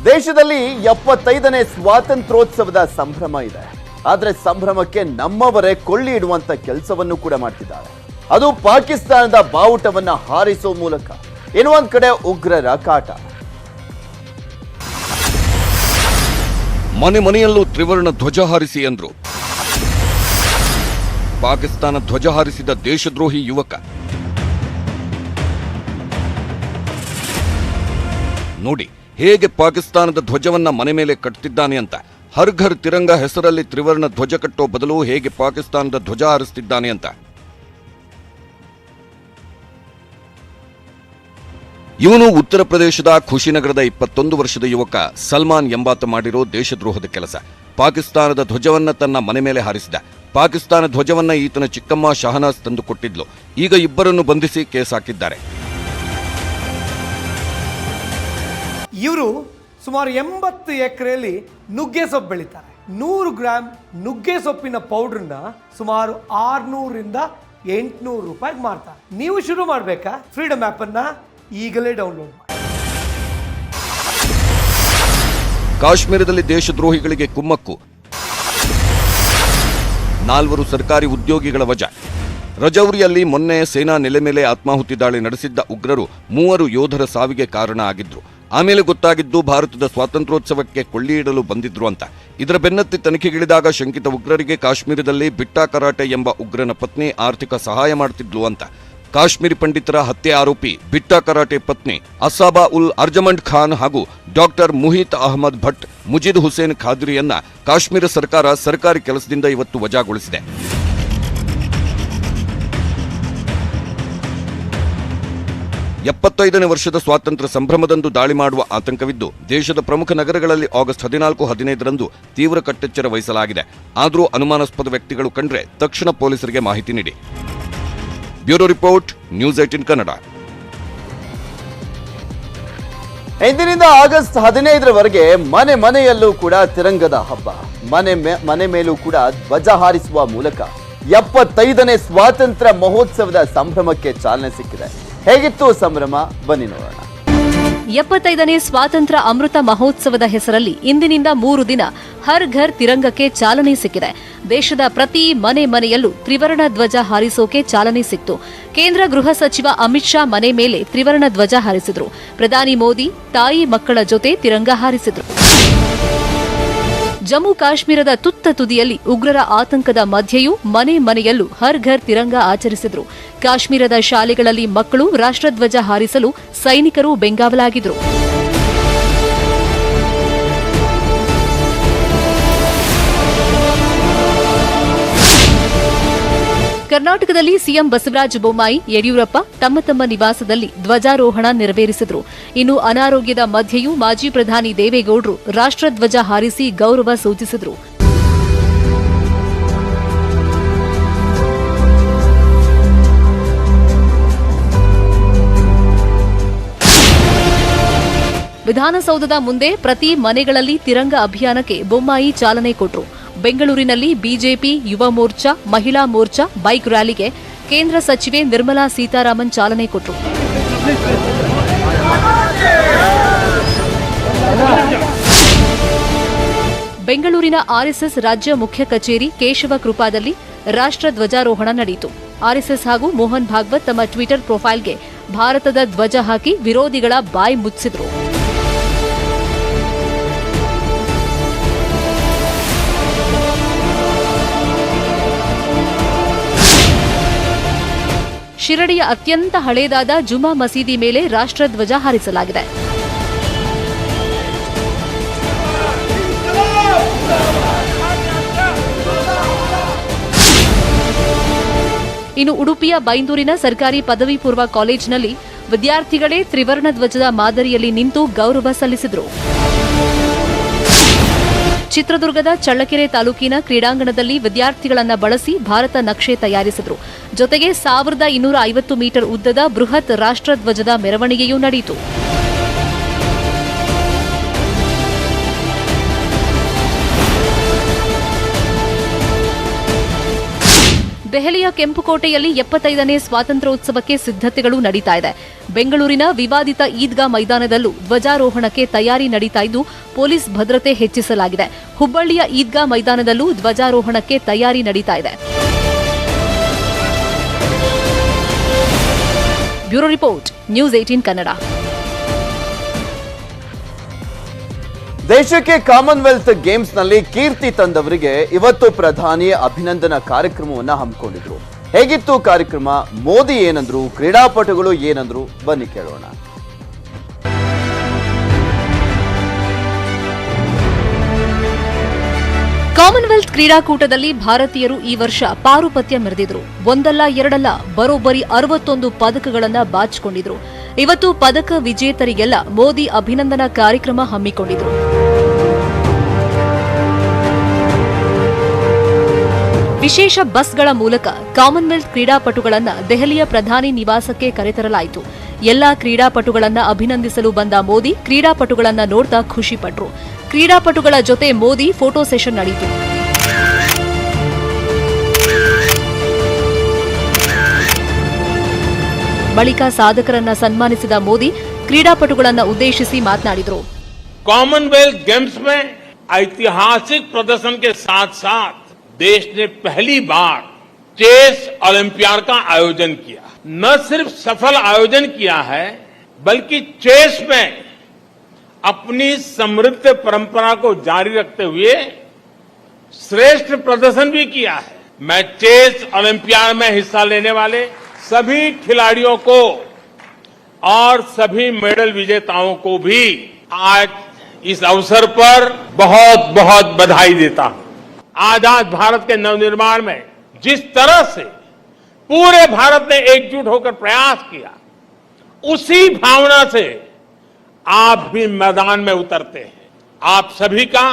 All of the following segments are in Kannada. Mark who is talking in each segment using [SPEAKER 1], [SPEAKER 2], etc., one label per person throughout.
[SPEAKER 1] ದೇಶದಲ್ಲಿ 75ನೇ ಸ್ವಾತಂತ್ರ್ಯೋತ್ಸವದ ಸಂಭ್ರಮ ಇದೆ. ಆದರೆ ಸಂಭ್ರಮಕ್ಕೆ ನಮ್ಮವರೇ ಕೊಳ್ಳಿ ಇಡುವಂತ ಕೆಲಸವನ್ನು ಕೂಡ ಮಾಡ್ತಿದ್ದಾರೆ. ಅದು ಪಾಕಿಸ್ತಾನದ ಬಾವುಟವನ್ನ ಹಾರಿಸುವ ಮೂಲಕ. ಇನ್ನೊಂದು ಕಡೆ ಉಗ್ರರ ಕಾಟ.
[SPEAKER 2] ಮನೆ ಮನೆಯಲ್ಲೂ ತ್ರಿವರ್ಣ ಧ್ವಜ ಹಾರಿಸಿ ಎಂದ್ರು. ಪಾಕಿಸ್ತಾನ ಧ್ವಜ ಹಾರಿಸಿದ ದೇಶದ್ರೋಹಿ ಯುವಕ. ನೋಡಿ ಹೇಗೆ ಪಾಕಿಸ್ತಾನದ ಧ್ವಜವನ್ನ ಮನೆ ಮೇಲೆ ಕಟ್ಟುತ್ತಿದ್ದಾನೆ ಅಂತ. ಹರ್ ಘರ್ ತಿರಂಗ ಹೆಸರಲ್ಲಿ ತ್ರಿವರ್ಣ ಧ್ವಜ ಕಟ್ಟೋ ಬದಲು ಹೇಗೆ ಪಾಕಿಸ್ತಾನದ ಧ್ವಜ ಹಾರಿಸುತ್ತಿದ್ದಾನೆ ಅಂತ. ಇವನು ಉತ್ತರ ಪ್ರದೇಶದ ಖುಷಿನಗರದ 21 ವರ್ಷದ ಯುವಕ ಸಲ್ಮಾನ್ ಎಂಬಾತ ಮಾಡಿರೋ ದೇಶದ್ರೋಹದ ಕೆಲಸ. ಪಾಕಿಸ್ತಾನದ ಧ್ವಜವನ್ನ ತನ್ನ ಮನೆ ಮೇಲೆ ಹಾರಿಸಿದ. ಪಾಕಿಸ್ತಾನ ಧ್ವಜವನ್ನ ಈತನ ಚಿಕ್ಕಮ್ಮ ಶಹನಾಜ್ ತಂದು ಕೊಟ್ಟಿದ್ಲು. ಈಗ ಇಬ್ಬರನ್ನು ಬಂಧಿಸಿ ಕೇಸ್ ಹಾಕಿದ್ದಾರೆ.
[SPEAKER 3] ಇವರು ಸುಮಾರು 80 ಎಕರೆಯಲ್ಲಿ ನುಗ್ಗೆ ಸೊಪ್ಪು ಬೆಳೀತಾರೆ. 100 ಗ್ರಾಮ್ ನುಗ್ಗೆ ಸೊಪ್ಪಿನ ಪೌಡ್ರನ್ನ ಸುಮಾರು 600 ರಿಂದ 800 ರೂಪಾಯಿಗೆ ಮಾರ್ತಾರೆ. ನೀವು ಶುರು ಮಾಡಬೇಕಾ? ಫ್ರೀಡಮ್ ಆ್ಯಪ್ ಅನ್ನ ಈಗಲೇ ಡೌನ್ಲೋಡ್ ಮಾಡಿ.
[SPEAKER 2] ಕಾಶ್ಮೀರದಲ್ಲಿ ದೇಶದ್ರೋಹಿಗಳಿಗೆ ಕುಮ್ಮಕ್ಕು. 4 ಸರ್ಕಾರಿ ಉದ್ಯೋಗಿಗಳ ವಜಾ. ರಜೌರಿಯಲ್ಲಿ ಮೊನ್ನೆ ಸೇನಾ ನೆಲೆ ಮೇಲೆ ಆತ್ಮಾಹುತಿ ದಾಳಿ ನಡೆಸಿದ್ದ ಉಗ್ರರು 3 ಯೋಧರ ಸಾವಿಗೆ ಕಾರಣ ಆಗಿದ್ರು. ಆಮೇಲೆ ಗೊತ್ತಾಗಿದ್ದು ಭಾರತದ ಸ್ವಾತಂತ್ರ್ಯೋತ್ಸವಕ್ಕೆ ಕೊಳ್ಳಿ ಇಡಲು ಬಂದಿದ್ರು ಅಂತ. ಇದರ ಬೆನ್ನತ್ತಿ ತನಿಖೆಗಿಳಿದಾಗ ಶಂಕಿತ ಉಗ್ರರಿಗೆ ಕಾಶ್ಮೀರದಲ್ಲಿ ಬಿಟ್ಟಾ ಕರಾಟೆ ಎಂಬ ಉಗ್ರನ ಪತ್ನಿ ಆರ್ಥಿಕ ಸಹಾಯ ಮಾಡ್ತಿದ್ಲು ಅಂತ. ಕಾಶ್ಮೀರಿ ಪಂಡಿತರ ಹತ್ಯೆ ಆರೋಪಿ ಬಿಟ್ಟಾ ಕರಾಟೆ ಪತ್ನಿ ಅಸಾಬಾ ಉಲ್ ಅರ್ಜಮಂಡ್ ಖಾನ್ ಹಾಗೂ ಡಾಕ್ಟರ್ ಮುಹಿತ್ ಅಹಮದ್ ಭಟ್ ಮುಜಿದ್ ಹುಸೇನ್ ಖಾದ್ರಿಯನ್ನ ಕಾಶ್ಮೀರ ಸರ್ಕಾರ ಸರ್ಕಾರಿ ಕೆಲಸದಿಂದ ಇವತ್ತು ವಜಾಗೊಳಿಸಿದೆ. ನೇ ವರ್ಷದ ಸ್ವಾತಂತ್ರ್ಯ ಸಂಭ್ರಮದಂದು ದಾಳಿ ಮಾಡುವ ಆತಂಕವಿದ್ದು ದೇಶದ ಪ್ರಮುಖ ನಗರಗಳಲ್ಲಿ ಆಗಸ್ಟ್ 14-15ರಂದು ತೀವ್ರ ಕಟ್ಟೆಚ್ಚರ ವಹಿಸಲಾಗಿದೆ. ಆದರೂ ಅನುಮಾನಾಸ್ಪದ ವ್ಯಕ್ತಿಗಳು ಕಂಡ್ರೆ ತಕ್ಷಣ ಪೊಲೀಸರಿಗೆ ಮಾಹಿತಿ ನೀಡಿ. Bureau report, news 18 Kannada.
[SPEAKER 1] ಇಂದಿನಿಂದ ಆಗಸ್ಟ್ 15ರವರೆಗೆ ಮನೆ ಮನೆಯಲ್ಲೂ ಕೂಡ ತಿರಂಗದ ಹಬ್ಬ. ಮನೆ ಮೇಲೂ ಕೂಡ ಧ್ವಜ ಹಾರಿಸುವ ಮೂಲಕ 75ನೇ ಸ್ವಾತಂತ್ರ್ಯ ಮಹೋತ್ಸವದ ಸಂಭ್ರಮಕ್ಕೆ ಚಾಲನೆ ಸಿಕ್ಕಿದೆ. ಹೇಗಿತ್ತು ಸಂಭ್ರಮ? ಬನ್ನಿ ನೋಡೋಣ.
[SPEAKER 4] 75ನೇ ಸ್ವಾತಂತ್ರ್ಯ ಅಮೃತ ಮಹೋತ್ಸವದ ಹೆಸರಲ್ಲಿ ಇಂದಿನಿಂದ 3 ದಿನ ಹರ್ ಘರ್ ತಿರಂಗಕ್ಕೆ ಚಾಲನೆ ಸಿಕ್ಕಿದೆ. ದೇಶದ ಪ್ರತಿ ಮನೆಯಲ್ಲೂ ತ್ರಿವರ್ಣ ಧ್ವಜ ಹಾರಿಸೋಕೆ ಚಾಲನೆ ಸಿಕ್ತು. ಕೇಂದ್ರ ಗೃಹ ಸಚಿವ ಅಮಿತ್ ಶಾ ಮನೆ ಮೇಲೆ ತ್ರಿವರ್ಣ ಧ್ವಜ ಹಾರಿಸಿದ್ರು. ಪ್ರಧಾನಿ ಮೋದಿ ತಾಯಿ ಮಕ್ಕಳ ಜೊತೆ ತಿರಂಗ ಹಾರಿಸಿದ್ರು. ಜಮ್ಮು ಕಾಶ್ಮೀರದ ತುತ್ತ ತುದಿಯಲ್ಲಿ ಉಗ್ರರ ಆತಂಕದ ಮಧ್ಯೆಯೂ ಮನೆಯಲ್ಲೂ ಹರ್ ಘರ್ ತಿರಂಗ ಆಚರಿಸಿದ್ರು. ಕಾಶ್ಮೀರದ ಶಾಲೆಗಳಲ್ಲಿ ಮಕ್ಕಳು ರಾಷ್ಟ್ರಧ್ವಜ ಹಾರಿಸಲು ಸೈನಿಕರು ಬೆಂಗಾವಲಾಗಿದ್ರು. ಕರ್ನಾಟಕದಲ್ಲಿ ಸಿಎಂ ಬಸವರಾಜ ಬೊಮ್ಮಾಯಿ, ಯಡಿಯೂರಪ್ಪ ತಮ್ಮ ನಿವಾಸದಲ್ಲಿ ಧ್ವಜಾರೋಹಣ ನೆರವೇರಿಸಿದರು. ಇನ್ನು ಅನಾರೋಗ್ಯದ ಮಧ್ಯೆಯೂ ಮಾಜಿ ಪ್ರಧಾನಿ ದೇವೇಗೌಡರು ರಾಷ್ಟ್ರಧ್ವಜ ಹಾರಿಸಿ ಗೌರವ ಸೂಚಿಸಿದರು. ವಿಧಾನಸೌಧದ ಮುಂದೆ ಪ್ರತಿ ಮನೆಗಳಲ್ಲಿ ತಿರಂಗ ಅಭಿಯಾನಕ್ಕೆ ಬೊಮ್ಮಾಯಿ ಚಾಲನೆ ಕೊಟ್ಟರು. ಬೆಂಗಳೂರಿನಲ್ಲಿ ಬಿಜೆಪಿ ಯುವ ಮೋರ್ಚಾ, ಮಹಿಳಾ ಮೋರ್ಚಾ ಬೈಕ್ ರ್ಯಾಲಿಗೆ ಕೇಂದ್ರ ಸಚಿವೆ ನಿರ್ಮಲಾ ಸೀತಾರಾಮನ್ ಚಾಲನೆ ಕೊಟ್ಟರು. ಬೆಂಗಳೂರಿನ ಆರ್ಎಸ್ಎಸ್ ರಾಜ್ಯ ಮುಖ್ಯ ಕಚೇರಿ ಕೇಶವ ಕೃಪಾದಲ್ಲಿ ರಾಷ್ಟ್ರ ಧ್ವಜಾರೋಹಣ ನಡೆಯಿತು. ಆರ್ಎಸ್ಎಸ್ ಹಾಗೂ ಮೋಹನ್ ಭಾಗವತ್ ತಮ್ಮ ಟ್ವಿಟರ್ ಪ್ರೊಫೈಲ್ಗೆ ಭಾರತದ ಧ್ವಜ ಹಾಕಿ ವಿರೋಧಿಗಳ ಬಾಯಿ ಮುಚ್ಚಿದ್ರು. ಶಿರಡಿಯ ಅತ್ಯಂತ ಹಳೇದಾದ ಜುಮಾ ಮಸೀದಿ ಮೇಲೆ ರಾಷ್ಟ್ರಧ್ವಜ ಹಾರಿಸಲಾಗಿದೆ. ಇನ್ನು ಉಡುಪಿಯ ಬೈಂದೂರಿನ ಸರ್ಕಾರಿ ಪದವಿ ಪೂರ್ವ ಕಾಲೇಜಿನಲ್ಲಿ ವಿದ್ಯಾರ್ಥಿಗಳೇ ತ್ರಿವರ್ಣ ಧ್ವಜದ ಮಾದರಿಯಲ್ಲಿ ನಿಂತು ಗೌರವ ಸಲ್ಲಿಸಿದರು. ಚಿತ್ರದುರ್ಗದ ಚಳ್ಳಕೆರೆ ತಾಲೂಕಿನ ಕ್ರೀಡಾಂಗಣದಲ್ಲಿ ವಿದ್ಯಾರ್ಥಿಗಳನ್ನು ಬಳಸಿ ಭಾರತ ನಕ್ಷೆ ತಯಾರಿಸಿದರು. ಜೊತೆಗೆ 1250 ಮೀಟರ್ ಉದ್ದದ ಬೃಹತ್ ರಾಷ್ಟ್ರಧ್ವಜದ ಮೆರವಣಿಗೆಯೂ ನಡೆಯಿತು. ದೆಹಲಿಯ ಕೆಂಪುಕೋಟೆಯಲ್ಲಿ 75ನೇ ಸ್ವಾತಂತ್ರ್ಯೋತ್ಸವಕ್ಕೆ ಸಿದ್ಧತೆಗಳು ನಡೀತಾ ಇದೆ. ಬೆಂಗಳೂರಿನ ವಿವಾದಿತ ಈದ್ಗಾ ಮೈದಾನದಲ್ಲೂ ಧ್ವಜಾರೋಹಣಕ್ಕೆ ತಯಾರಿ ನಡೀತಾ ಇದ್ದು ಪೊಲೀಸ್ ಭದ್ರತೆ ಹೆಚ್ಚಿಸಲಾಗಿದೆ. ಹುಬ್ಬಳ್ಳಿಯ ಈದ್ಗಾ ಮೈದಾನದಲ್ಲೂ ಧ್ವಜಾರೋಹಣಕ್ಕೆ ತಯಾರಿ ನಡೀತಾ ಇದೆ. Bureau report, news 18 Kannada.
[SPEAKER 1] ದೇಶಕ್ಕೆ ಕಾಮನ್ವೆಲ್ತ್ ಗೇಮ್ಸ್ನಲ್ಲಿ ಕೀರ್ತಿ ತಂದವರಿಗೆ ಇವತ್ತು ಪ್ರಧಾನಿ ಅಭಿನಂದನಾ ಕಾರ್ಯಕ್ರಮವನ್ನು ಹಮ್ಮಿಕೊಂಡಿದ್ರು. ಹೇಗಿತ್ತು ಕಾರ್ಯಕ್ರಮ? ಮೋದಿ ಏನಂದ್ರು? ಕ್ರೀಡಾಪಟುಗಳು ಏನಂದ್ರು? ಬನ್ನಿ ಕೇಳೋಣ.
[SPEAKER 4] ಕಾಮನ್ವೆಲ್ತ್ ಕ್ರೀಡಾಕೂಟದಲ್ಲಿ ಭಾರತೀಯರು ಈ ವರ್ಷ ಪಾರುಪತ್ಯ ಮೆರೆದಿದ್ರು. ಒಂದಲ್ಲ ಎರಡಲ್ಲ, ಬರೋಬ್ಬರಿ 61 ಪದಕಗಳನ್ನ ಬಾಚಿಕೊಂಡಿದ್ರು. ಇವತ್ತು ಪದಕ ವಿಜೇತರಿಗೆಲ್ಲ ಮೋದಿ ಅಭಿನಂದನಾ ಕಾರ್ಯಕ್ರಮ ಹಮ್ಮಿಕೊಂಡಿದ್ರು. ವಿಶೇಷ ಬಸ್ಗಳ ಮೂಲಕ ಕಾಮನ್ವೆಲ್ತ್ ಕ್ರೀಡಾಪಟುಗಳನ್ನ ದೆಹಲಿಯ ಪ್ರಧಾನಿ ನಿವಾಸಕ್ಕೆ ಕರೆತರಲಾಯಿತು. ಎಲ್ಲಾ ಕ್ರೀಡಾಪಟುಗಳನ್ನ ಅಭಿನಂದಿಸಲು ಬಂದ ಮೋದಿ ಕ್ರೀಡಾಪಟುಗಳನ್ನ ನೋಡ್ತಾ ಖುಷಿಪಟ್ರು. ಕ್ರೀಡಾಪಟುಗಳ ಜೊತೆ ಮೋದಿ ಫೋಟೋ ಸೆಷನ್ ನಡೆಯಿತು. ಬಳಿಕ ಸಾಧಕರನ್ನ ಸನ್ಮಾನಿಸಿದ ಮೋದಿ ಕ್ರೀಡಾಪಟುಗಳನ್ನ ಉದ್ದೇಶಿಸಿ ಮಾತನಾಡಿದರು.
[SPEAKER 5] कॉमनवेल्थ गेम्स में ऐतिहासिक प्रदर्शन के साथ साथ देश ने पहली बार चेस ओलंपियाड का आयोजन किया. न सिर्फ सफल आयोजन किया है, बल्कि चेस में अपनी समृद्ध परंपरा को जारी रखते हुए श्रेष्ठ प्रदर्शन भी किया है. मैं चेस ओलंपियाड में हिस्सा लेने वाले सभी खिलाड़ियों को और सभी मेडल विजेताओं को भी आज इस अवसर पर बहुत बहुत बधाई देता हूं. आजाद भारत के नवनिर्माण में जिस तरह से पूरे भारत ने एकजुट होकर प्रयास किया, उसी भावना से आप भी मैदान में उतरते हैं. आप सभी का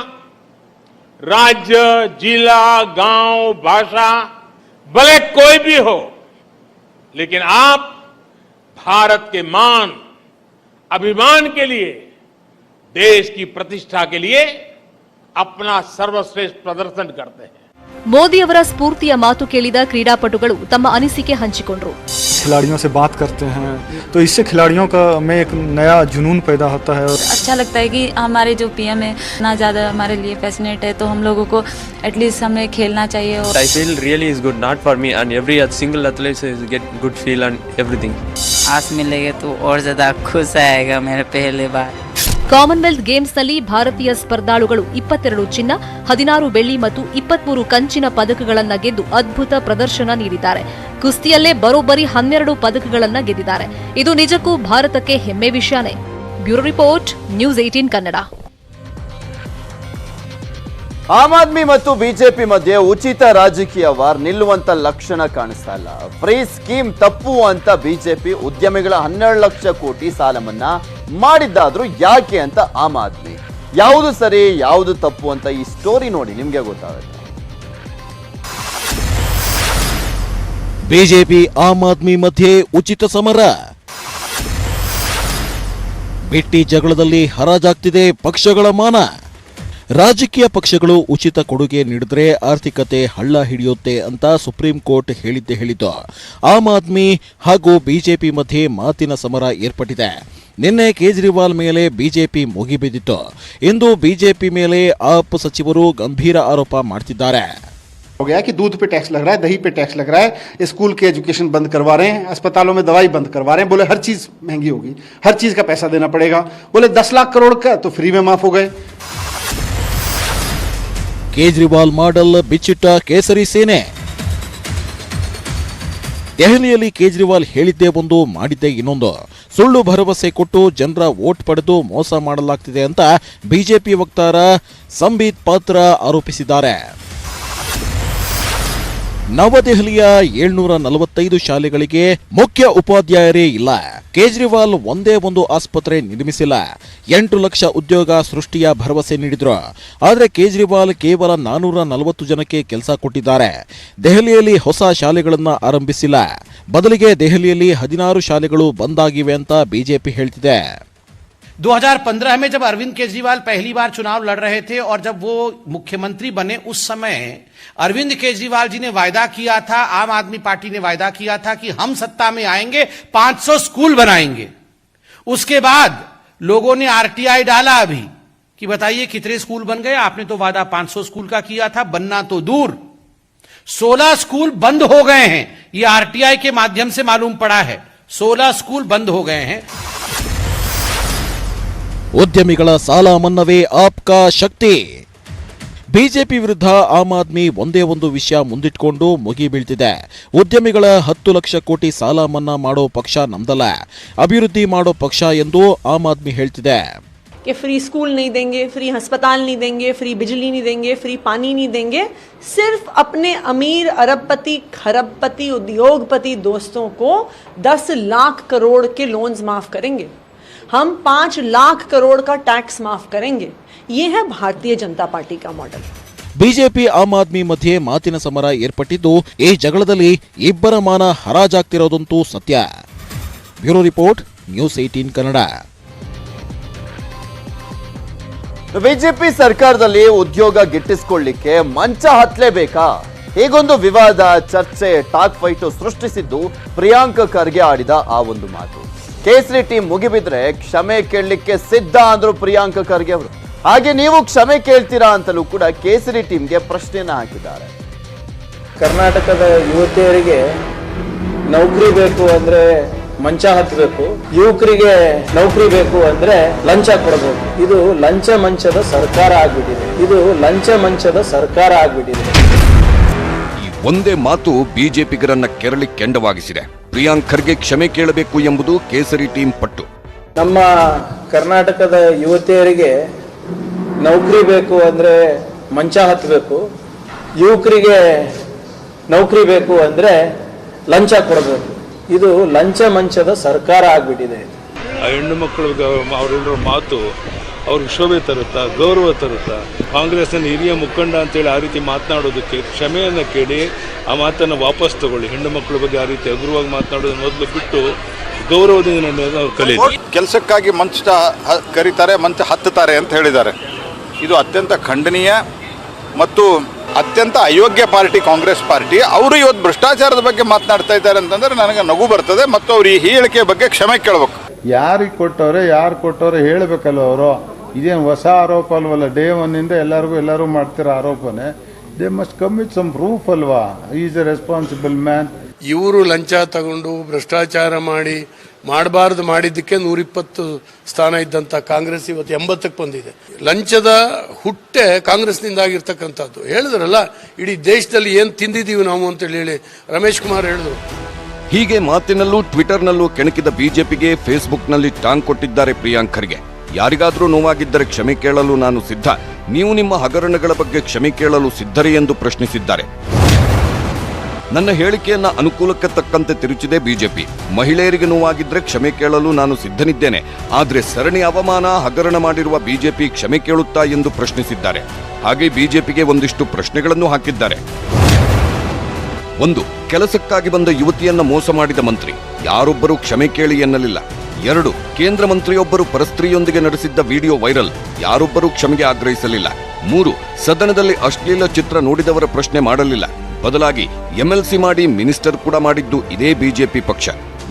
[SPEAKER 5] राज्य, जिला, गांव, भाषा भले कोई भी हो, लेकिन आप भारत के मान, अभिमान के लिए, देश की प्रतिष्ठा के लिए अपना सर्वश्रेष्ठ प्रदर्शन करते हैं.
[SPEAKER 4] ಮೋದಿ ಅವರ ಸ್ಫೂರ್ತಿಯ ಮಾತು ಕೇಳಿದ ಕ್ರೀಡಾಪಟುಗಳು ತಮ್ಮ ಅನಿಸಿಕೆ ಹಂಚಿಕೊಂಡರು.
[SPEAKER 6] खिलाड़ियों से बात करते हैं तो इससे खिलाड़ियों का में एक नया जुनून पैदा होता है.
[SPEAKER 7] अच्छा लगता है कि हमारे जो पीएम है ना ज़्यादा हमारे लिए पैशनेट है, तो हम लोगों को एटलीस्ट हमें खेलना चाहिए.
[SPEAKER 8] I feel really is good, not for me and every single athlete is get good feel and everything.
[SPEAKER 9] आस मिलेगा तो और ज़्यादा खुश आएगा मेरे पहले बार.
[SPEAKER 4] ಕಾಮನ್ವೆಲ್ತ್ ಗೇಮ್ಸ್ನಲ್ಲಿ ಭಾರತೀಯ ಸ್ಪರ್ಧಾಳುಗಳು 22 ಚಿನ್ನ, 16 ಬೆಳ್ಳಿ ಮತ್ತು 23 ಕಂಚಿನ ಪದಕಗಳನ್ನು ಗೆದ್ದು ಅದ್ಭುತ ಪ್ರದರ್ಶನ ನೀಡಿದ್ದಾರೆ. ಕುಸ್ತಿಯಲ್ಲೇ ಬರೋಬ್ಬರಿ 12 ಪದಕಗಳನ್ನು ಗೆದ್ದಿದ್ದಾರೆ. ಇದು ನಿಜಕ್ಕೂ ಭಾರತಕ್ಕೆ ಹೆಮ್ಮೆ ವಿಷಯನೇ. Bureau report, news 18 Kannada.
[SPEAKER 1] Aam Aadmi ಮತ್ತು ಬಿಜೆಪಿ ಮಧ್ಯೆ ಉಚಿತ ರಾಜಕೀಯ ವಾರ್ ನಿಲ್ಲುವಂತ ಲಕ್ಷಣ ಕಾಣಿಸ್ತಾ ಇಲ್ಲ. ಫ್ರೀ ಸ್ಕೀಮ್ ತಪ್ಪು ಅಂತ ಬಿಜೆಪಿ ಉದ್ಯಮಿಗಳ 12 ಲಕ್ಷ ಕೋಟಿ ಸಾಲ ಮನ್ನಾ ಮಾಡಿದ್ದಾದ್ರೂ ಯಾಕೆ ಅಂತ ಆಮ್ ಆದ್ಮಿ. ಯಾವುದು ಸರಿ ಯಾವುದು ತಪ್ಪು ಅಂತ ಈ ಸ್ಟೋರಿ ನೋಡಿ ನಿಮ್ಗೆ ಗೊತ್ತಾಗುತ್ತೆ.
[SPEAKER 2] ಬಿಜೆಪಿ ಆಮ್ ಆದ್ಮಿ ಮಧ್ಯೆ ಉಚಿತ ಸಮರ. ಬಿಟ್ಟಿ ಜಗಳದಲ್ಲಿ ಹರಾಜಾಗ್ತಿದೆ ಪಕ್ಷಗಳ ಮಾನ. ರಾಜಕೀಯ ಪಕ್ಷಗಳು ಉಚಿತ ಕೊಡುಗೆ ನೀಡಿದ್ರೆ ಆರ್ಥಿಕತೆ ಹಳ್ಳ ಹಿಡಿಯುತ್ತೆ ಅಂತ ಸುಪ್ರೀಂ ಕೋರ್ಟ್ ಹೇಳಿದ್ದೇ ಹೇಳಿತು. ಆಮ್ ಆದ್ಮಿ ಹಾಗೂ ಬಿಜೆಪಿ ಮಧ್ಯೆ ಮಾತಿನ ಸಮರ ಏರ್ಪಟ್ಟಿದೆ. ನಿನ್ನೆ ಕೇಜ್ರಿವಾಲ್ ಮೇಲೆ ಬಿಜೆಪಿ ಮುಗಿಬಿದ್ದಿತ್ತು. ಇಂದು ಬಿಜೆಪಿ ಮೇಲೆ ಆಪ್ ಸಚಿವರು ಗಂಭೀರ ಆರೋಪ ಮಾಡ್ತಿದ್ದಾರೆ.
[SPEAKER 10] हो गया कि दूध पे टैक्स लग रहा है, दही पे टैक्स लग रहा है, स्कूल के एजुकेशन बंद करवा रहे हैं, अस्पतालों में दवाई बंद करवा रहे हैं. बोले हर चीज महंगी होगी, हर चीज का पैसा देना पड़ेगा. बोले 10 लाख करोड़ का तो फ्री में माफ हो गए.
[SPEAKER 2] ಕೇಜ್ರಿವಾಲ್ ಮಾಡಲ್ ಬಿಚ್ಚಿಟ್ಟ ಕೇಸರಿ ಸೇನೆ. ದೆಹಲಿಯಲ್ಲಿ ಕೇಜ್ರಿವಾಲ್ ಹೇಳಿದ್ದೇ ಒಂದು ಮಾಡಿದ್ದೇ ಇನ್ನೊಂದು. ಸುಳ್ಳು ಭರವಸೆ ಕೊಟ್ಟು ಜನರ ವೋಟ್ ಪಡೆದು ಮೋಸ ಮಾಡಲಾಗ್ತಿದೆ ಅಂತ ಬಿಜೆಪಿ ವಕ್ತಾರ ಸಂಬಿತ್ ಪಾತ್ರ ಆರೋಪಿಸಿದ್ದಾರೆ. ನವದೆಹಲಿಯ 745 ಶಾಲೆಗಳಿಗೆ ಮುಖ್ಯ ಉಪಾಧ್ಯಾಯರೇ ಇಲ್ಲ. ಕೇಜ್ರಿವಾಲ್ ಒಂದೇ ಒಂದು ಆಸ್ಪತ್ರೆ ನಿರ್ಮಿಸಿಲ್ಲ. 8 ಲಕ್ಷ ಉದ್ಯೋಗ ಸೃಷ್ಟಿಯ ಭರವಸೆ ನೀಡಿದ್ರು. ಆದರೆ ಕೇಜ್ರಿವಾಲ್ ಕೇವಲ 440 ಜನಕ್ಕೆ ಕೆಲಸ ಕೊಟ್ಟಿದ್ದಾರೆ. ದೆಹಲಿಯಲ್ಲಿ ಹೊಸ ಶಾಲೆಗಳನ್ನು ಆರಂಭಿಸಿಲ್ಲ. ಬದಲಿಗೆ ದೆಹಲಿಯಲ್ಲಿ 16 ಶಾಲೆಗಳು ಬಂದ್ ಆಗಿವೆ ಅಂತ ಬಿಜೆಪಿ ಹೇಳ್ತಿದೆ.
[SPEAKER 11] 2015 में जब अरविंद केजरीवाल पहली बार चुनाव लड़ रहे थे और जब वो मुख्यमंत्री बने, उस समय अरविंद केजरीवाल जी ने वायदा किया था, आम आदमी पार्टी ने वायदा किया था कि हम सत्ता में आएंगे 500 स्कूल बनाएंगे। उसके बाद लोगों ने आरटीआई डाला अभी कि बताइए कितने स्कूल बन गए। आपने तो वादा 500 स्कूल का किया था, बनना तो दूर 16 स्कूल बंद हो गए हैं। ये आरटीआई के माध्यम से मालूम पड़ा है, 16 स्कूल बंद हो गए हैं।
[SPEAKER 12] ಉದ್ಯಮಿಗಳ ಸಾಲ ಮನ್ನವೇ ಆಪ್ಕಾ ಶಕ್ತಿ. ಬಿಜೆಪಿ ವಿರುದ್ಧ ಆಮ್ ಆದ್ಮಿ ಒಂದೇ ಒಂದು ವಿಷಯ ಮುಂದಿಟ್ಕೊಂಡು ಮುಗಿ ಬೀಳ್ತಿದೆ. ಉದ್ಯಮಿಗಳ 10 ಲಕ್ಷ ಕೋಟಿ ಸಾಲ ಮನ್ನಾ ಮಾಡೋ ಪಕ್ಷ ನಮ್ದಲ್ಲ, ಅಭಿವೃದ್ಧಿ ಮಾಡೋ ಪಕ್ಷ ಎಂದು ಆಮ್ ಆದ್ಮಿ ಹೇಳ್ತಿದೆ.
[SPEAKER 13] कि फ्री स्कूल नहीं देंगे, फ्री अस्पताल नहीं देंगे, फ्री बिजली नहीं देंगे, फ्री पानी नहीं देंगे, सिर्फ अपने अमीर अरबपति खरबपति उद्योगपति दोस्तों को 10 लाख करोड़ के लोन्स माफ करेंगे, हम 5 लाख करोड़ का टैक्स माफ करेंगे। ये है भारतीय जनता पार्टी का मॉडल.
[SPEAKER 12] ಬಿಜೆಪಿ ಆಮ್ ಆದ್ಮಿ ಮಧ್ಯೆ ಮಾತಿನ ಸಮರ ಏರ್ಪಟ್ಟಿದ್ದು, ಈ ಜಗಳದಲ್ಲಿ ಇಬ್ಬರ ಮಾನ ಹರಾಜಾಗ್ತಿರೋದಂತೂ ಸತ್ಯ. Bureau report, news 18 Kannada.
[SPEAKER 1] BJP ಸರ್ಕಾರದಲ್ಲಿ ಉದ್ಯೋಗ ಗಿಟ್ಟಿಸಿಕೊಳ್ಳಿಕ್ಕೆ ಮಂಚ ಹತ್ತಲೇಬೇಕಾ? ಹೀಗೊಂದು ವಿವಾದ, ಚರ್ಚೆ, ಟಾಕ್ ಫೈಟ್ ಸೃಷ್ಟಿಸಿದ್ದು ಪ್ರಿಯಾಂಕ್ ಖರ್ಗೆ ಆಡಿದ ಆ ಒಂದು ಮಾತು. ಕೇಸರಿ ಟೀಮ್ ಮುಗಿಬಿದ್ರೆ ಕ್ಷಮೆ ಕೇಳಲಿಕ್ಕೆ ಸಿದ್ಧ ಅಂದ್ರು ಪ್ರಿಯಾಂಕ್ ಖರ್ಗೆ ಅವರು. ಹಾಗೆ ನೀವು ಕ್ಷಮೆ ಕೇಳ್ತೀರಾ ಅಂತಲೂ ಕೂಡ ಕೇಸರಿ ಟೀಮ್ಗೆ ಪ್ರಶ್ನೆಯನ್ನ ಹಾಕಿದ್ದಾರೆ.
[SPEAKER 14] ಕರ್ನಾಟಕದ ಯುವತಿಯರಿಗೆ ನೌಕರಿ ಬೇಕು ಅಂದ್ರೆ ಮಂಚ ಹತ್ತಬೇಕು, ಯುವಕರಿಗೆ ನೌಕರಿ ಬೇಕು ಅಂದ್ರೆ ಲಂಚ ಕೊಡಬೇಕು. ಇದು ಲಂಚ ಮಂಚದ ಸರ್ಕಾರ ಆಗ್ಬಿಟ್ಟಿದೆ.
[SPEAKER 2] ಈ ಒಂದೇ ಮಾತು ಬಿಜೆಪಿಗರನ್ನ ಕೆರಳಿ ಕೆಂಡವಾಗಿಸಿದೆ. ಪ್ರಿಯಾಂಕ್ ಖರ್ಗೆ ಕ್ಷಮೆ ಕೇಳಬೇಕು ಎಂಬುದು ಕೇಸರಿ ಟೀಮ್ ಪಟ್ಟು.
[SPEAKER 14] ನಮ್ಮ ಕರ್ನಾಟಕದ ಯುವತಿಯರಿಗೆ ನೌಕರಿ ಬೇಕು ಅಂದ್ರೆ ಮಂಚ ಹತ್ತಬೇಕು, ಯುವಕರಿಗೆ ನೌಕರಿ ಬೇಕು ಅಂದ್ರೆ ಲಂಚ ಕೊಡಬೇಕು. ಇದು ಲಂಚ ಮಂಚದ ಸರ್ಕಾರ ಆಗ್ಬಿಟ್ಟಿದೆ.
[SPEAKER 15] ಆ ಹೆಣ್ಣು ಮಕ್ಕಳಿಗೆ ಅವರೆಲ್ಲರ ಮಾತು ಅವ್ರಿಗೆ ಶೋಭೆ ತರುತ್ತಾ, ಗೌರವ ತರುತ್ತಾ? ಕಾಂಗ್ರೆಸ್ನ ಹಿರಿಯ ಮುಖಂಡ ಅಂತೇಳಿ ಆ ರೀತಿ ಮಾತನಾಡೋದಕ್ಕೆ ಕ್ಷಮೆಯನ್ನು ಕೇಳಿ ಆ ಮಾತನ್ನು ವಾಪಸ್ ತಗೊಳ್ಳಿ. ಹೆಣ್ಣು ಮಕ್ಕಳ ಬಗ್ಗೆ ಆ ರೀತಿ ಹಗುರವಾಗಿ ಮಾತನಾಡೋದನ್ನ ಮೊದಲು ಬಿಟ್ಟು ಗೌರವದಿಂದ ಅವ್ರು ಕಲಿಯಿರಿ.
[SPEAKER 16] ಕೆಲಸಕ್ಕಾಗಿ ಮಂಚ ಕರೀತಾರೆ, ಮಂಚ ಹತ್ತುತ್ತಾರೆ ಅಂತ ಹೇಳಿದ್ದಾರೆ. ಇದು ಅತ್ಯಂತ ಖಂಡನೀಯ ಮತ್ತು ಅತ್ಯಂತ ಅಯೋಗ್ಯ ಪಾರ್ಟಿ ಕಾಂಗ್ರೆಸ್ ಪಾರ್ಟಿ. ಅವರು ಇವತ್ತು ಭ್ರಷ್ಟಾಚಾರದ ಬಗ್ಗೆ ಮಾತನಾಡ್ತಾ ಇದ್ದಾರೆ ಅಂತಂದ್ರೆ ನನಗೆ ನಗು ಬರ್ತದೆ. ಮತ್ತು ಅವ್ರು ಈ ಹೇಳಿಕೆ ಬಗ್ಗೆ ಕ್ಷಮೆ ಕೇಳಬೇಕು.
[SPEAKER 17] ಯಾರಿಗೆ ಕೊಟ್ಟವ್ರೆ ಹೇಳಬೇಕಲ್ವ ಅವರು. ಇದೇನು ಹೊಸ ಆರೋಪ ಅಲ್ವಲ್ಲ, ಡೇ ಒನ್ನಿಂದ ಎಲ್ಲರೂ ಮಾಡ್ತಿರೋ ಆರೋಪನೇ. They must come with some proof ಅಲ್ವಾ. Is a responsible man.
[SPEAKER 18] ಇವರು ಲಂಚ ತಗೊಂಡು ಭ್ರಷ್ಟಾಚಾರ ಮಾಡಬಾರ್ದು ಮಾಡಿದ್ದಕ್ಕೆ 120 ಸ್ಥಾನ ಇದ್ದಂಥ ಕಾಂಗ್ರೆಸ್ ಇವತ್ತು 80ಕ್ಕೆ ಬಂದಿದೆ. ಲಂಚದ ಹುಟ್ಟೆ ಕಾಂಗ್ರೆಸ್ನಿಂದ ಆಗಿರ್ತಕ್ಕಂಥದ್ದು. ಹೇಳಿದ್ರಲ್ಲ, ಇಡೀ ದೇಶದಲ್ಲಿ ಏನು ತಿಂದಿದ್ದೀವಿ ನಾವು ಅಂತೇಳಿ ರಮೇಶ್ ಕುಮಾರ್ ಹೇಳಿದ್ರು.
[SPEAKER 2] ಹೀಗೆ ಮಾತಿನಲ್ಲೂ ಟ್ವಿಟರ್ನಲ್ಲೂ ಕೆಣಕಿದ ಬಿಜೆಪಿಗೆ ಫೇಸ್ಬುಕ್ನಲ್ಲಿ ಟಾಂಗ್ ಕೊಟ್ಟಿದ್ದಾರೆ ಪ್ರಿಯಾಂಕ್ ಖರ್ಗೆ. ಯಾರಿಗಾದ್ರೂ ನೋವಾಗಿದ್ದರೆ ಕ್ಷಮೆ ಕೇಳಲು ನಾನು ಸಿದ್ಧ, ನೀವು ನಿಮ್ಮ ಹಗರಣಗಳ ಬಗ್ಗೆ ಕ್ಷಮೆ ಕೇಳಲು ಸಿದ್ಧರೇ ಎಂದು ಪ್ರಶ್ನಿಸಿದ್ದಾರೆ. ನನ್ನ ಹೇಳಿಕೆಯನ್ನ ಅನುಕೂಲಕ್ಕೆ ತಕ್ಕಂತೆ ತಿರುಚಿದೆ ಬಿಜೆಪಿ. ಮಹಿಳೆಯರಿಗೆ ನೋವಾಗಿದ್ರೆ ಕ್ಷಮೆ ಕೇಳಲು ನಾನು ಸಿದ್ಧನಿದ್ದೇನೆ, ಆದರೆ ಸರಣಿ ಅವಮಾನ, ಹಗರಣ ಮಾಡಿರುವ ಬಿಜೆಪಿ ಕ್ಷಮೆ ಕೇಳುತ್ತಾ ಎಂದು ಪ್ರಶ್ನಿಸಿದ್ದಾರೆ. ಹಾಗೆ ಬಿಜೆಪಿಗೆ ಒಂದಿಷ್ಟು ಪ್ರಶ್ನೆಗಳನ್ನು ಹಾಕಿದ್ದಾರೆ. 1. ಕೆಲಸಕ್ಕಾಗಿ ಬಂದ ಯುವತಿಯನ್ನ ಮೋಸ ಮಾಡಿದ ಮಂತ್ರಿ, ಯಾರೊಬ್ಬರೂ ಕ್ಷಮೆ ಕೇಳಿ ಎನ್ನಲಿಲ್ಲ. 2. ಕೇಂದ್ರ ಮಂತ್ರಿಯೊಬ್ಬರು ಪರಸ್ತ್ರೀಯೊಂದಿಗೆ ನಡೆಸಿದ್ದ ವಿಡಿಯೋ ವೈರಲ್, ಯಾರೊಬ್ಬರೂ ಕ್ಷಮೆಗೆ ಆಗ್ರಹಿಸಲಿಲ್ಲ. 3. ಸದನದಲ್ಲಿ ಅಶ್ಲೀಲ ಚಿತ್ರ ನೋಡಿದವರ ಪ್ರಶ್ನೆ ಮಾಡಲಿಲ್ಲ, ಬದಲಾಗಿ ಎಂಎಲ್ಸಿ ಮಾಡಿ ಮಿನಿಸ್ಟರ್ ಕೂಡ ಮಾಡಿದ್ದು ಇದೇ ಬಿಜೆಪಿ ಪಕ್ಷ.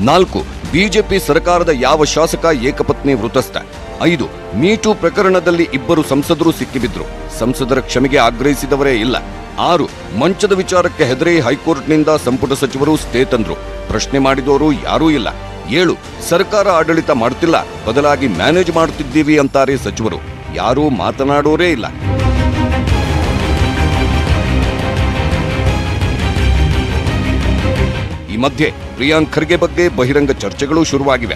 [SPEAKER 2] 4. ಬಿಜೆಪಿ ಸರ್ಕಾರದ ಯಾವ ಶಾಸಕ ಏಕಪತ್ನಿ ವೃತಸ್ಥ. 5. ಮೀಟೂ ಪ್ರಕರಣದಲ್ಲಿ 2 ಸಂಸದರು ಸಿಕ್ಕಿಬಿದ್ರು, ಸಂಸದರ ಕ್ಷಮೆಗೆ ಆಗ್ರಹಿಸಿದವರೇ ಇಲ್ಲ. 6. ಮಂಚದ ವಿಚಾರಕ್ಕೆ ಹೆದರಿ ಹೈಕೋರ್ಟ್ನಿಂದ ಸಂಪುಟ ಸಚಿವರು ಸ್ಟೇ ತಂದ್ರು, ಪ್ರಶ್ನೆ ಮಾಡಿದವರು ಯಾರೂ ಇಲ್ಲ. 7. ಸರ್ಕಾರ ಆಡಳಿತ ಮಾಡ್ತಿಲ್ಲ, ಬದಲಾಗಿ ಮ್ಯಾನೇಜ್ ಮಾಡುತ್ತಿದ್ದೀವಿ ಅಂತಾರೆ ಸಚಿವರು, ಯಾರೂ ಮಾತನಾಡೋರೇ ಇಲ್ಲ. ಈ ಮಧ್ಯೆ ಪ್ರಿಯಾಂಕ್ ಖರ್ಗೆ ಬಗ್ಗೆ ಬಹಿರಂಗ ಚರ್ಚೆಗಳು ಶುರುವಾಗಿವೆ.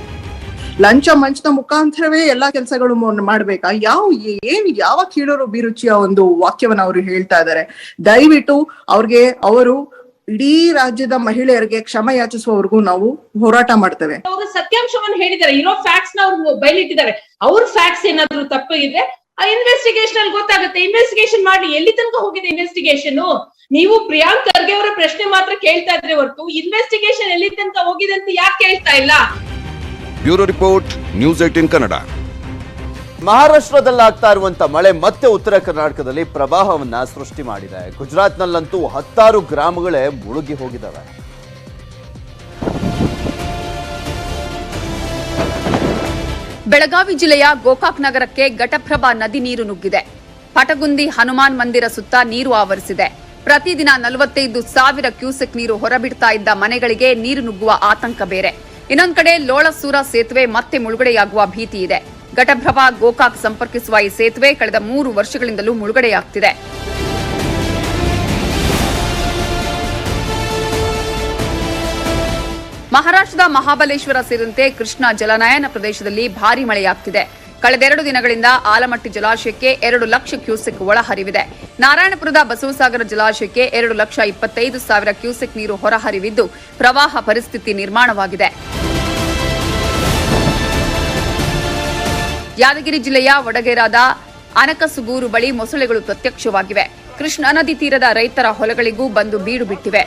[SPEAKER 19] ಲಂಚ ಮಂಚದ ಮುಖಾಂತರವೇ ಎಲ್ಲಾ ಕೆಲಸಗಳು ಮಾಡ್ಬೇಕಾ? ಯಾವ ಕೀಳರು ಅಭಿರುಚಿಯ ಒಂದು ವಾಕ್ಯವನ್ನ ಅವರು ಹೇಳ್ತಾ ಇದ್ದಾರೆ. ದಯವಿಟ್ಟು ಅವರು ಇಡೀ ರಾಜ್ಯದ ಮಹಿಳೆಯರಿಗೆ ಕ್ಷಮೆ ಯಾಚಿಸುವವರೆಗೂ ನಾವು ಹೋರಾಟ ಮಾಡ್ತೇವೆ.
[SPEAKER 20] ಅವರು ಸತ್ಯಾಂಶವನ್ನು ಹೇಳಿದ್ದಾರೆ, ಇರೋ ಫ್ಯಾಕ್ಟ್ಸ್ ನ ಅವ್ರು ಬಯಲಿಟ್ಟಿದ್ದಾರೆ. ಅವ್ರ ಫ್ಯಾಕ್ಟ್ಸ್ ಏನಾದ್ರು ತಪ್ಪು ಇದ್ರೆ ಆ ಇನ್ವೆಸ್ಟಿಗೇಷನ್ ಅಲ್ಲಿ ಗೊತ್ತಾಗುತ್ತೆ. ಇನ್ವೆಸ್ಟಿಗೇಷನ್ ಮಾಡಿ ಎಲ್ಲಿ ತನಕ ಹೋಗಿದೆ ಇನ್ವೆಸ್ಟಿಗೇಷನ್? ನೀವು ಪ್ರಿಯಾಂಕ್ ಖರ್ಗೆ ಅವರ ಪ್ರಶ್ನೆ ಮಾತ್ರ ಕೇಳ್ತಾ ಇದ್ರೆ ಹೊರತು ಇನ್ವೆಸ್ಟಿಗೇಷನ್ ಎಲ್ಲಿ ತನಕ ಹೋಗಿದೆ ಅಂತ ಯಾಕೆ ಕೇಳ್ತಾ ಇಲ್ಲ?
[SPEAKER 2] Bureau report, news 18 Kannada.
[SPEAKER 1] ಮಹಾರಾಷ್ಟ್ರದಲ್ಲಾಗ್ತಾ ಇರುವಂತ ಮಳೆ ಮತ್ತೆ ಉತ್ತರ ಕರ್ನಾಟಕದಲ್ಲಿ ಪ್ರವಾಹವನ್ನ ಸೃಷ್ಟಿ ಮಾಡಿದೆ. ಗುಜರಾತ್ನಲ್ಲಂತೂ 16 ಗ್ರಾಮಗಳೇ ಮುಳುಗಿ ಹೋಗಿದ್ದಾವೆ.
[SPEAKER 21] ಬೆಳಗಾವಿ ಜಿಲ್ಲೆಯ ಗೋಕಾಕ್ ನಗರಕ್ಕೆ ಘಟಪ್ರಭಾ ನದಿ ನೀರು ನುಗ್ಗಿದೆ. ಪಟಗುಂದಿ ಹನುಮಾನ್ ಮಂದಿರ ಸುತ್ತ ನೀರು ಆವರಿಸಿದೆ. ಪ್ರತಿದಿನ 45,000 ಕ್ಯೂಸೆಕ್ ನೀರು ಹೊರಬಿಡ್ತಾ ಇದ್ದ ಮನೆಗಳಿಗೆ ನೀರು ನುಗ್ಗುವ ಆತಂಕ ಬೇರೆ. ಇನ್ನೊಂದು ಕಡೆ ಲೋಳಸೂರ ಸೇತುವೆ ಮತ್ತೆ ಮುಳುಗಡೆಯಾಗುವ ಭೀತಿ ಇದೆ. ಘಟಪ್ರಭಾ ಗೋಕಾಕ್ ಸಂಪರ್ಕಿಸುವ ಈ ಸೇತುವೆ ಕಳೆದ 3 ವರ್ಷಗಳಿಂದಲೂ ಮುಳುಗಡೆಯಾಗ್ತಿದೆ. ಮಹಾರಾಷ್ಟ್ರದ ಮಹಾಬಲೇಶ್ವರ ಸೇರಿದಂತೆ ಕೃಷ್ಣಾ ಜಲನಯನ ಪ್ರದೇಶದಲ್ಲಿ ಭಾರೀ ಮಳೆಯಾಗ್ತಿದೆ. ಕಳೆದ 2 ದಿನಗಳಿಂದ ಆಲಮಟ್ಟಿ ಜಲಾಶಯಕ್ಕೆ 2 ಲಕ್ಷ ಕ್ಯೂಸೆಕ್ ಒಳಹರಿವಿದೆ. ನಾರಾಯಣಪುರದ ಬಸವಸಾಗರ ಜಲಾಶಯಕ್ಕೆ 2,25,000 ಕ್ಯೂಸೆಕ್ ನೀರು ಹೊರಹರಿವಿದ್ದು ಪ್ರವಾಹ ಪರಿಸ್ಥಿತಿ ನಿರ್ಮಾಣವಾಗಿದೆ. ಯಾದಗಿರಿ ಜಿಲ್ಲೆಯ ವಡಗೇರಾದ ಅನಕಸುಗೂರು ಬಳಿ ಮೊಸಳೆಗಳು ಪ್ರತ್ಯಕ್ಷವಾಗಿವೆ. ಕೃಷ್ಣಾ ನದಿ ತೀರದ ರೈತರ ಹೊಲಗಳಿಗೂ ಬಂದು ಬೀಡು ಬಿಟ್ಟಿವೆ.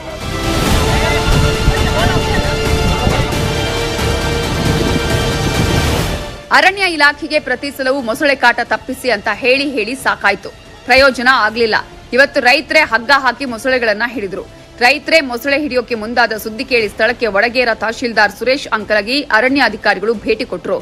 [SPEAKER 21] ಅರಣ್ಯ ಇಲಾಖೆಗೆ ಪ್ರತಿ ಸಲವೂ ಮೊಸಳೆ ಕಾಟ ತಪ್ಪಿಸಿ ಅಂತ ಹೇಳಿ ಸಾಕಾಯ್ತು. ಪ್ರಯೋಜನ ಆಗ್ಲಿಲ್ಲ. ಇವತ್ತು ರೈತರೇ ಹಗ್ಗ ಹಾಕಿ ಮೊಸಳೆಗಳನ್ನ ಹಿಡಿದ್ರು. ರೈತರೇ ಮೊಸಳೆ ಹಿಡಿಯೋಕೆ ಮುಂದಾದ ಸುದ್ದಿ ಕೇಳಿ ಸ್ಥಳಕ್ಕೆ ವಡಗೇರ ತಹಶೀಲ್ದಾರ್ ಸುರೇಶ್ ಅಂಕಲಗಿ ಅರಣ್ಯ ಅಧಿಕಾರಿಗಳು ಭೇಟಿ ಕೊಟ್ಟರು.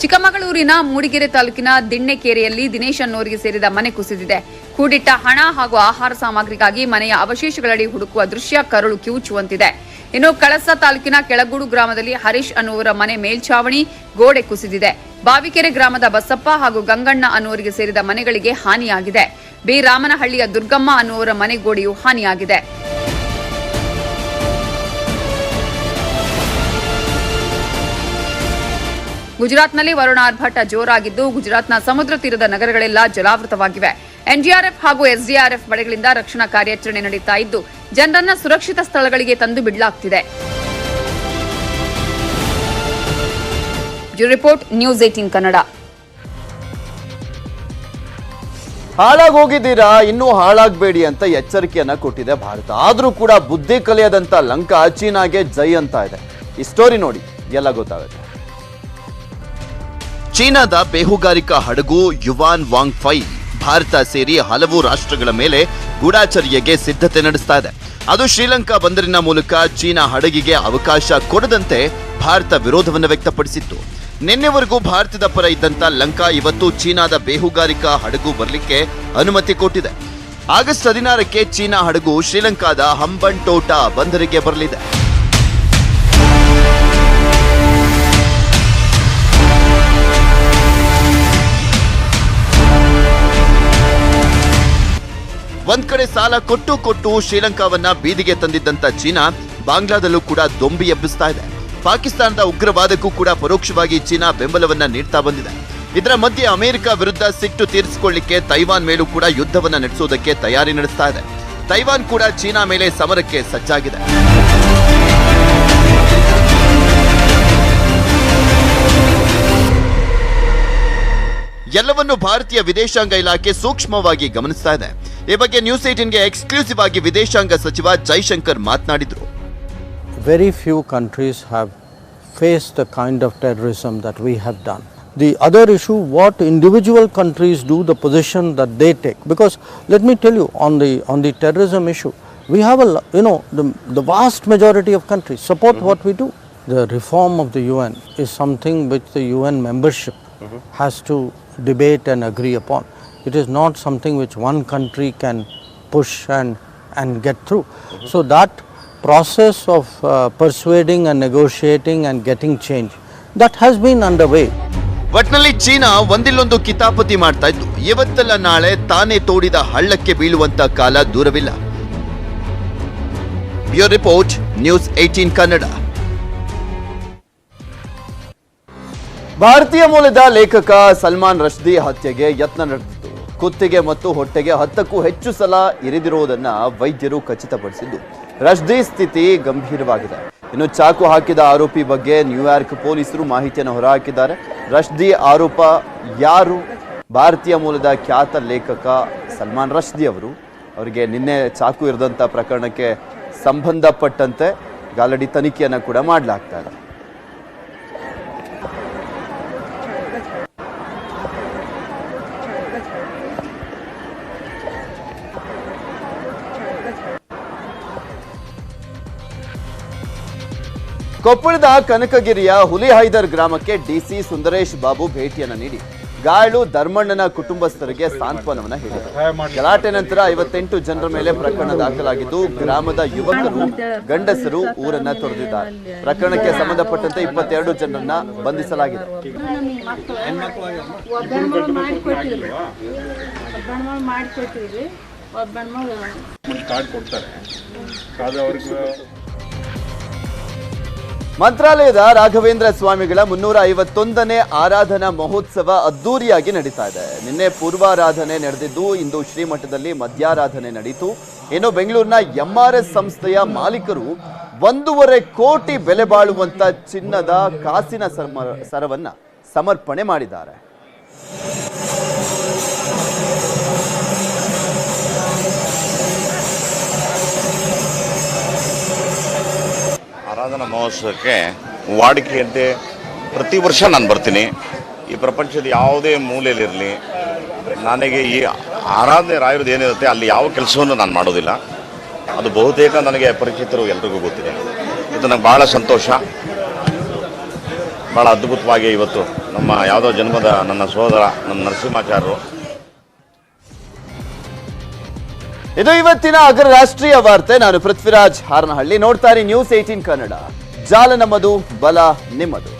[SPEAKER 21] ಚಿಕ್ಕಮಗಳೂರಿನ ಮೂಡಿಗೆರೆ ತಾಲೂಕಿನ ದಿಣ್ಣೆಕೆರೆಯಲ್ಲಿ ದಿನೇಶ್ ಅನ್ನೋರಿಗೆ ಸೇರಿದ ಮನೆ ಕುಸಿದಿದೆ. ಕೂಡಿಟ್ಟ ಹಣ ಹಾಗೂ ಆಹಾರ ಸಾಮಗ್ರಿಗಾಗಿ ಮನೆಯ ಅವಶೇಷಗಳಡಿ ಹುಡುಕುವ ದೃಶ್ಯ ಕರುಳು ಕಿವುಚುವಂತಿದೆ. ಇನ್ನು ಕಳಸ ತಾಲೂಕಿನ ಕೆಳಗೂಡು ಗ್ರಾಮದಲ್ಲಿ ಹರೀಶ್ ಅನ್ನುವರ ಮನೆ ಮೇಲ್ಛಾವಣಿ ಗೋಡೆ ಕುಸಿದಿದೆ. ಬಾವಿಕೆರೆ ಗ್ರಾಮದ ಬಸಪ್ಪ ಹಾಗೂ ಗಂಗಣ್ಣ ಅನ್ನುವರಿಗೆ ಸೇರಿದ ಮನೆಗಳಿಗೆ ಹಾನಿಯಾಗಿದೆ. ಬಿ ರಾಮನಹಳ್ಳಿಯ ದುರ್ಗಮ್ಮ ಅನ್ನುವರ ಮನೆ ಗೋಡೆಯೂ ಹಾನಿಯಾಗಿದೆ. ಗುಜರಾತ್ನಲ್ಲಿ ವರುಣ ಆರ್ಭಟ ಜೋರಾಗಿದ್ದು ಗುಜರಾತ್ನ ಸಮುದ್ರ ತೀರದ ನಗರಗಳೆಲ್ಲ ಜಲಾವೃತವಾಗಿವೆ. ಎನ್ಡಿಆರ್ಎಫ್ ಹಾಗೂ ಎಸ್ಡಿಆರ್ಎಫ್ ಪಡೆಗಳಿಂದ ರಕ್ಷಣಾ ಕಾರ್ಯಾಚರಣೆ ನಡೆಯುತ್ತಾ ಇದ್ದು ಜನರನ್ನ ಸುರಕ್ಷಿತ ಸ್ಥಳಗಳಿಗೆ ತಂದು ಬಿಡಲಾಗುತ್ತಿದೆ. Report news 18 Kannada.
[SPEAKER 1] ಹಾಳಾಗೋಗಿದ್ದೀರಾ, ಇನ್ನೂ ಹಾಳಾಗಬೇಡಿ ಅಂತ ಎಚ್ಚರಿಕೆಯನ್ನ ಕೊಟ್ಟಿದೆ ಭಾರತ. ಆದ್ರೂ ಕೂಡ ಬುದ್ಧಿ ಕಲಿಯದಂತ ಲಂಕಾ ಚೀನಾಗೆ ಜೈ ಅಂತ ಇದೆ. ಈ ಸ್ಟೋರಿ ನೋಡಿ ಎಲ್ಲ ಗೊತ್ತಾಗುತ್ತೆ. ಚೀನಾದ ಬೇಹುಗಾರಿಕಾ ಹಡಗು ಯುವಾನ್ ವಾಂಗ್ ಫೈ ಭಾರತ ಸೇರಿ ಹಲವು ರಾಷ್ಟ್ರಗಳ ಮೇಲೆ ಗೂಢಾಚರ್ಯೆಗೆ ಸಿದ್ಧತೆ ನಡೆಸ್ತಾ ಇದೆ. ಅದು ಶ್ರೀಲಂಕಾ ಬಂದರಿನ ಮೂಲಕ ಚೀನಾ ಹಡಗಿಗೆ ಅವಕಾಶ ಕೊಡದಂತೆ ಭಾರತ ವಿರೋಧವನ್ನು ವ್ಯಕ್ತಪಡಿಸಿತ್ತು. ನಿನ್ನೆವರೆಗೂ ಭಾರತದ ಪರ ಇದ್ದಂತ ಲಂಕಾ ಇವತ್ತು ಚೀನಾದ ಬೇಹುಗಾರಿಕಾ ಹಡಗು ಬರಲಿಕ್ಕೆ ಅನುಮತಿ ಕೊಟ್ಟಿದೆ. ಆಗಸ್ಟ್ 16ಕ್ಕೆ ಚೀನಾ ಹಡಗು ಶ್ರೀಲಂಕಾದ ಹಂಬಂಟೋಟಾ ಬಂದರಿಗೆ ಬರಲಿದೆ. ಒಂದ್ ಕಡೆ ಸಾಲ ಕೊಟ್ಟು ಶ್ರೀಲಂಕಾವನ್ನ ಬೀದಿಗೆ ತಂದಿದ್ದಂತ ಚೀನಾ ಬಾಂಗ್ಲಾದಲ್ಲೂ ಕೂಡ ದೊಂಬಿ ಎಬ್ಬಿಸ್ತಾ ಇದೆ. ಪಾಕಿಸ್ತಾನದ ಉಗ್ರವಾದಕ್ಕೂ ಕೂಡ ಪರೋಕ್ಷವಾಗಿ ಚೀನಾ ಬೆಂಬಲವನ್ನ ನೀಡ್ತಾ ಬಂದಿದೆ. ಇದರ ಮಧ್ಯೆ ಅಮೆರಿಕ ವಿರುದ್ಧ ಸಿಟ್ಟು ತೀರಿಸಿಕೊಳ್ಳಿಕ್ಕೆ ತೈವಾನ್ ಮೇಲೂ ಕೂಡ ಯುದ್ಧವನ್ನ ನಡೆಸೋದಕ್ಕೆ ತಯಾರಿ ನಡೆಸ್ತಾ ಇದೆ. ತೈವಾನ್ ಕೂಡ ಚೀನಾ ಮೇಲೆ ಸಮರಕ್ಕೆ ಸಜ್ಜಾಗಿದೆ. ಎಲ್ಲವನ್ನು ಭಾರತೀಯ ವಿದೇಶಾಂಗ ಇಲಾಖೆ ಸೂಕ್ಷ್ಮವಾಗಿ ಗಮನಿಸ್ತಾ ಇದೆ. ಈ ಬಗ್ಗೆ ನ್ಯೂಸ್ 18ಗೆ ಎಕ್ಸ್ಕ್ಲೂಸಿವ್ ಆಗಿ ವಿದೇಶಾಂಗ ಸಚಿವ ಜೈಶಂಕರ್ ಮಾತನಾಡಿದರು.
[SPEAKER 22] Very few countries have faced the kind of terrorism that we have done. The other issue, what individual countries do, the position that they take. Because let me tell you, on the terrorism issue, we have the vast majority of countries support what we do. The reform of the UN is something which the UN membership has to debate and agree upon. It is not something which one country can push and get through. So that process of persuading and negotiating and getting change, that has been underway.
[SPEAKER 1] ಒಟ್ನಲ್ಲಿ ಚೀನಾ ಒಂದಿಲ್ಲೊಂದು ಕಿತಾಪತಿ ಮಾಡ್ತಾ ಇತ್ತು. ಇವತ್ತೆಲ್ಲ ನಾಳೆ ತಾನೇ ತೋಡಿದ ಹಳ್ಳಕ್ಕೆ ಬೀಳುವಂತ ಕಾಲ ದೂರವಿಲ್ಲ. Bureau report news 18 Kannada. ಭಾರತೀಯ ಮೂಲದ ಲೇಖಕ ಸಲ್ಮಾನ್ ರಶ್ದಿ ಹತ್ಯೆಗೆ ಯತ್ನ ನಡೆದಿತ್ತು. ಕುತ್ತಿಗೆ ಮತ್ತು ಹೊಟ್ಟೆಗೆ 10ಕ್ಕೂ ಹೆಚ್ಚು ಸಲ ಇರಿದಿರುವುದನ್ನ ವೈದ್ಯರು ಖಚಿತಪಡಿಸಿದ್ದು ರಶ್ದಿ ಸ್ಥಿತಿ ಗಂಭೀರವಾಗಿದೆ. ಇನ್ನು ಚಾಕು ಹಾಕಿದ ಆರೋಪಿ ಬಗ್ಗೆ ನ್ಯೂಯಾರ್ಕ್ ಪೊಲೀಸರು ಮಾಹಿತಿಯನ್ನು ಹೊರಹಾಕಿದ್ದಾರೆ. ರಶ್ದಿ ಆರೋಪ ಯಾರು? ಭಾರತೀಯ ಮೂಲದ ಖ್ಯಾತ ಲೇಖಕ ಸಲ್ಮಾನ್ ರಶ್ದಿ ಅವರಿಗೆ ನಿನ್ನೆ ಚಾಕು ಇರದಂಥ ಪ್ರಕರಣಕ್ಕೆ ಸಂಬಂಧಪಟ್ಟಂತೆ ಆಲ್ರೆಡಿ ತನಿಖೆಯನ್ನು ಕೂಡ ಮಾಡಲಾಗ್ತಾ ಇದೆ. ಕೊಪ್ಪಳದ ಕನಕಗಿರಿಯ ಹುಲಿಹೈದರ್ ಗ್ರಾಮಕ್ಕೆ ಡಿಸಿ ಸುಂದರೇಶ್ ಬಾಬು ಭೇಟಿಯನ್ನ ನೀಡಿ ಗಾಯಾಳು ಧರ್ಮಣ್ಣನ ಕುಟುಂಬಸ್ಥರಿಗೆ ಸಾಂತ್ವನವನ್ನ ಹೇಳಿದರು. ಗಲಾಟೆ ನಂತರ 58 ಜನರ ಮೇಲೆ ಪ್ರಕರಣ ದಾಖಲಾಗಿದ್ದು ಗ್ರಾಮದ ಯುವಕರು ಗಂಡಸರು ಊರನ್ನ ತೊರೆದಿದ್ದಾರೆ. ಪ್ರಕರಣಕ್ಕೆ ಸಂಬಂಧಪಟ್ಟಂತೆ 22 ಜನರನ್ನ ಬಂಧಿಸಲಾಗಿದೆ. ಮಂತ್ರಾಲಯದ ರಾಘವೇಂದ್ರ ಸ್ವಾಮಿಗಳ 351ನೇ ಆರಾಧನಾ ಮಹೋತ್ಸವ ಅದ್ದೂರಿಯಾಗಿ ನಡೀತಾ ಇದೆ. ನಿನ್ನೆ ಪೂರ್ವಾರಾಧನೆ ನಡೆದಿದ್ದು ಇಂದು ಶ್ರೀಮಠದಲ್ಲಿ ಮಧ್ಯಾರಾಧನೆ ನಡೆಯಿತು. ಇನ್ನು ಬೆಂಗಳೂರಿನ MRS ಸಂಸ್ಥೆಯ ಮಾಲೀಕರು 1.5 ಕೋಟಿ ಬೆಲೆ ಬಾಳುವಂತ ಚಿನ್ನದ ಕಾಸಿನ ಸರವನ್ನ ಸಮರ್ಪಣೆ ಮಾಡಿದ್ದಾರೆ.
[SPEAKER 3] ಆರಾಧನಾ ಮಹೋತ್ಸವಕ್ಕೆ ವಾಡಿಕೆಯಂತೆ ಪ್ರತಿ ವರ್ಷ ನಾನು ಬರ್ತೀನಿ. ಈ ಪ್ರಪಂಚದ ಯಾವುದೇ ಮೂಲೆಯಲ್ಲಿರಲಿ ನನಗೆ ಈ ಆರಾಧನೆ ರಾಯರದು ಏನಿರುತ್ತೆ ಅಲ್ಲಿ ಯಾವ ಕೆಲಸವನ್ನು ನಾನು ಮಾಡೋದಿಲ್ಲ. ಅದು ಬಹುತೇಕ ನನಗೆ ಪರಿಚಿತರು ಎಲ್ರಿಗೂ ಗೊತ್ತಿದೆ. ಇದು ನನಗೆ ಭಾಳ ಸಂತೋಷ. ಭಾಳ ಅದ್ಭುತವಾಗಿ ಇವತ್ತು ನಮ್ಮ ಯಾವುದೋ ಜನ್ಮದ ನನ್ನ ಸಹೋದರ ನಮ್ಮ ನರಸಿಂಹಾಚಾರ್ಯರು.
[SPEAKER 1] ಇದು ಇವತ್ತಿನ ಅಗ್ರ ರಾಷ್ಟ್ರೀಯ ವಾರ್ತೆ. ನಾನು ಪೃಥ್ವಿರಾಜ್ ಹಾರನಹಳ್ಳಿ. ನೋಡ್ತಾರೆ ನ್ಯೂಸ್ 18 ಕನ್ನಡ. ಜಾಲ ನಮ್ಮದು, ಬಲ ನಿಮ್ಮದು.